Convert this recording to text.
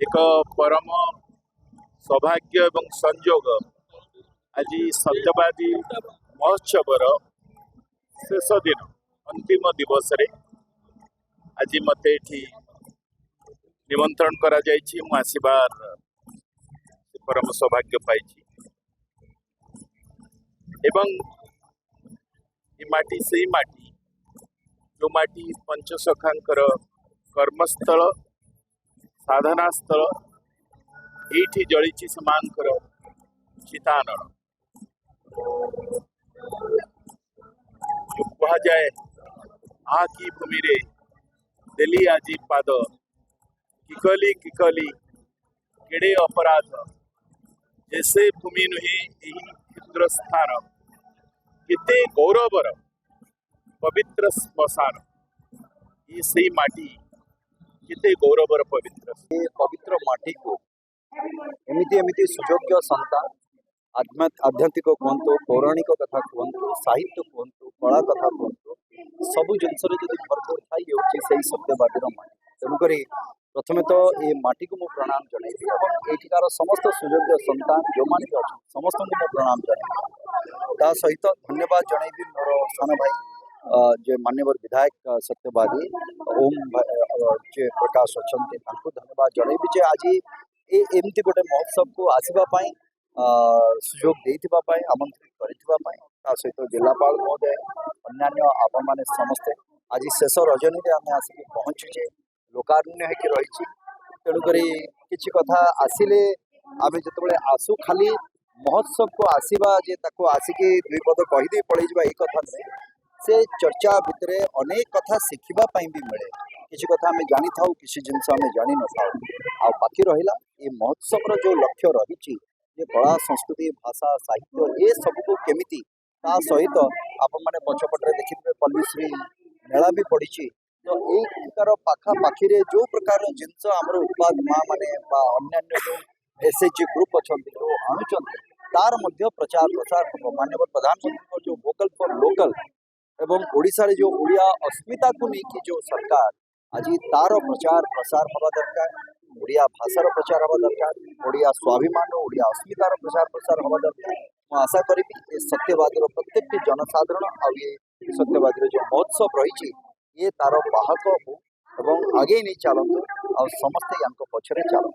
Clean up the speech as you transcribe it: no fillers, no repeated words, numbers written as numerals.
एक परम सौभाग्य एवं संयोग आज सत्यवादी महोत्सवर शेष दिन अंतिम दिवस रे आज मते निमंत्रण करा जायछि। मु आसीबार परम सौभाग्य पाइछि एवं ये माटी से माटी जो माटी पंचसखांकर कर्मस्थल साधना स्थल ये जलिछि समानकर चितानन जो कहा जाए आ की भूमि रे देली आजी पाद किकली किकली केड़े अपराध जैसे भूमि नुहे यही क्षुद्र स्थान केते गौरवर पवित्र स्मशान ये सही माटी केते गौरवर पवित्र ये पवित्र माटी को एमिति एमिति सुयोग्य संतान आध्यात्मिक कहतु पौराणिक कथा कहतु साहित्य कहतु कला कथा कहतु सबु जिनस भरपूर थाई से सत्यवादी माटी। तेणुक प्रथमे तो ये माटी को मुझे प्रणाम जनइबी और एठिकार समस्त सुयोग्य संतान जो मैंने अच्छा समस्त को प्रणाम जनइबी। ता सहित धन्यवाद जनइबी मोर सान भाई जे मान्यवर विधायक सत्यवादी ओम जे प्रकाश अच्छा धन्यवाद जनइबी जे आज एमती गोटे महोत्सव को आसवाई सुजोग देपाई आमंत्रित करता सहित जिलापाल महोदय अन्य आपण मैंने समस्ते आज शेष रजनी में आम आसिक पहुँचुचे लोकारण्य होकर रही। तेणुक किसी कथा आसिले आम जो आसु खाली महोत्सव को आसवा जे आसिक दुई पद कहीदे पलैजा ये कथा नुहे से चर्चा भितर अनेक कथा शिखापी भी मिले किसी कथा आम जानी था किसी जिनस आम जानी न था आ बाकी रहा ये महोत्सव जो लक्ष्य रही कला संस्कृति भाषा साहित्य ये सबको केमिति ता सहित आपण मैंने पछपटे देखिए पल्लीश्री मेला भी पड़ी तो यार पाखापाखि जो प्रकार जिनस आम उत्पाद माँ मैंने अन्य जो एसएचजी ग्रुप अच्छा जो आणुंट तार मध्य प्रचार प्रसार हम माननीय प्रधानमंत्री जो वोकल फॉर लोकल एवं ओडिशा रे जो ओडिया अस्मिता को लेकिन जो सरकार आज तार प्रचार प्रसार हवा दरकार ओडिया भाषार प्रचार हवा दरकार ओडिया स्वाभिमान ओडिया अस्मितार प्रचार प्रसार हवा दरकार। मैं आशा करी ये सत्यवादी प्रत्येक जनसाधारण आ ये सत्यवादी जो महोत्सव रही ये तार बाहक हो एवं आगे नहीं चलतु आ समस्ते पछरे चलतु।